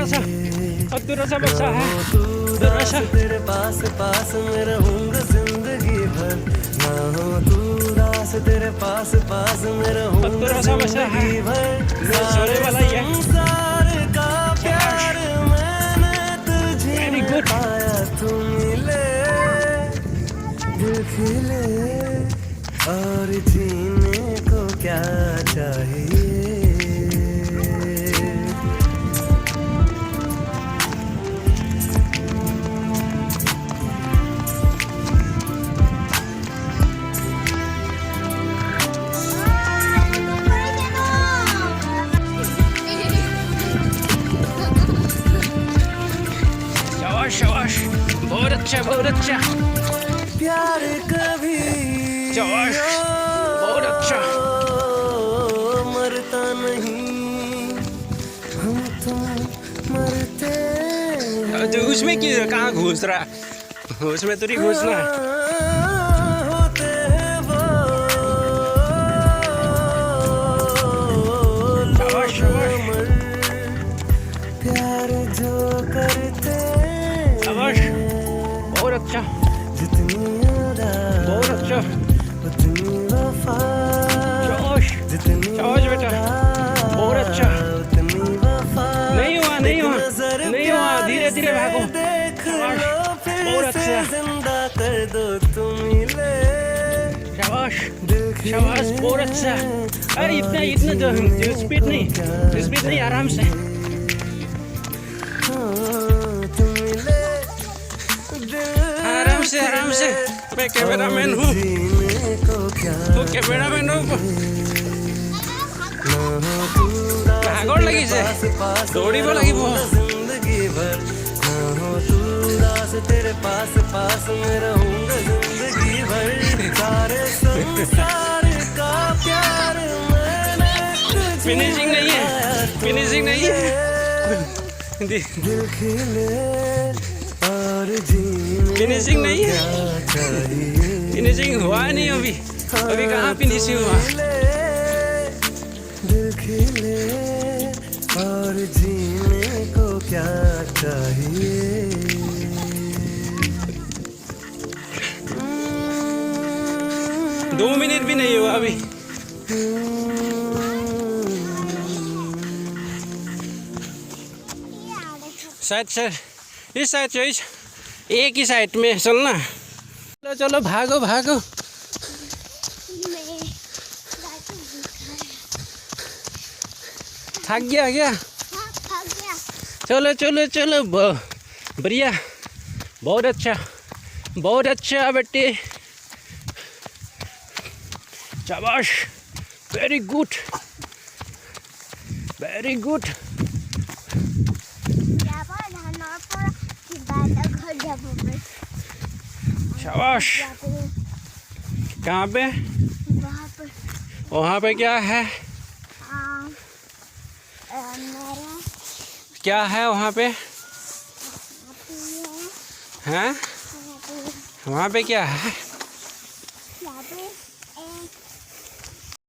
सा बच्चा है, अधूरा सा। तेरे पास पास मैं रहूंगा जिंदगी भर, ना हो तू उदास तेरे पास पास मैं रहूंगा जिंदगी भर। सोने वाला ही है। संसार का प्यार मैंने तुझे Very good. पाया, तू मिले दिल खिले और जीने को क्या चाहिए। शाबाश, बहुत अच्छा, बहुत अच्छा। प्यार कभी शाबाश, बहुत अच्छा। मरता नहीं, हम तो मरते तो उसमें क्यों, कहाँ घुस रहा? उसमें तो नहीं घुसना है। होते हैं वो शाबाश, शाबाश, प्यार जो करते शाबाश, बहुत अच्छा, जितनी अदा बहुत अच्छा। उतनी वफा, शाबाश, जितनी शाबाश बेटा, बहुत अच्छा। उतनी वफा। नहीं हुआ, नहीं हुआ, नहीं हुआ, धीरे धीरे भागो। शाबाश, बहुत अच्छा। जिंदा कर दो तुम मिले, शाबाश, शाबाश, बहुत अच्छा। अरे इतना इतना जो स्पीड नहीं, स्पीड नहीं, आराम से। आराम से, आराम से। मैं कैमरामैन हूँ, तो कैमरामैन हूँ। भागोड़ लगी से, दौड़ी वो लगी वो। जिंदगी भर हो तू उदास तेरे पास पास मैं रहूंगा जिंदगी भर। सारे संसार का प्यार मैंने फिनिशिंग नहीं है, फिनिशिंग नहीं है। दिल खिले और जीने फिनिशिंग नहीं है, क्या चाहिए। फिनिशिंग हुआ नहीं अभी, अभी कहाँ फिनिशिंग हुआ। दिल खिले और जीने को क्या चाहिए। 2 मिनट भी नहीं हुआ अभी। शायद सर इस साइड से, एक ही साइड में चलना। चलो चलो, भागो भागो। थक गया क्या? चलो चलो चलो, बढ़िया, बहुत अच्छा, बहुत अच्छा बेटे, शाबाश, वेरी गुड, वेरी गुड। शाबाश। कहाँ पे? वहाँ पे क्या है? क्या है वहाँ पे? हैं? वहाँ पे क्या है?